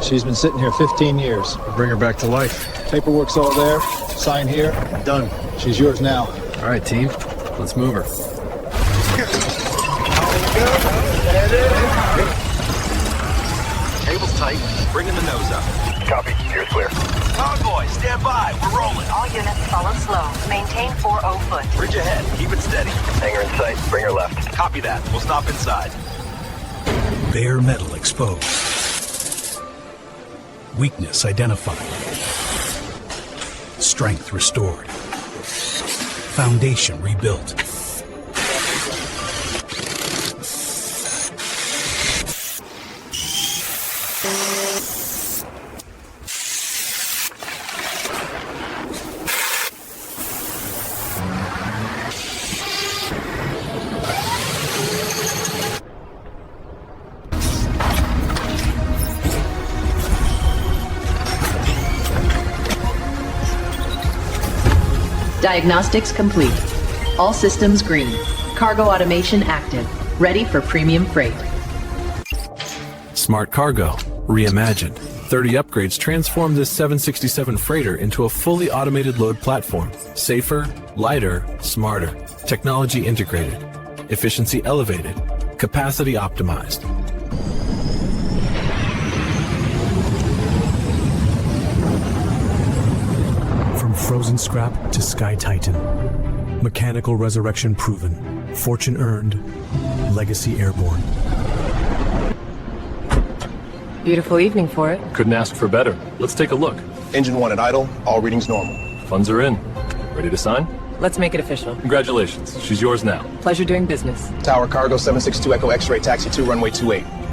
She's been sitting here 15 years. Bring her back to life. Paperwork's all there. Sign here. Done. She's yours now. All right, team. Let's move her. Cable's tight. Bringing the nose up. Copy. Here's clear. Convoy, stand by. We're rolling. All units follow slow. Maintain 40 foot. Bridge ahead. Keep it steady. Hangar in sight. Bring her left. Copy that. We'll stop inside. Bare metal exposed. Weakness identified. Strength restored. Foundation rebuilt. Diagnostics complete. All systems green. Cargo automation active. Ready for premium freight. Smart Cargo, reimagined. 30 upgrades transform this 767 freighter into a fully automated load platform. Safer, lighter, smarter. Technology integrated. Efficiency elevated. Capacity optimized. From frozen scrap to Sky Titan. Mechanical resurrection proven. Fortune earned. Legacy airborne. Beautiful evening for it. Couldn't ask for better. Let's take a look. Engine 1 at idle. All readings normal. Funds are in. Ready to sign? Let's make it official. Congratulations. She's yours now. Pleasure doing business. Tower Cargo 762 Echo X-ray taxi 2 runway 28.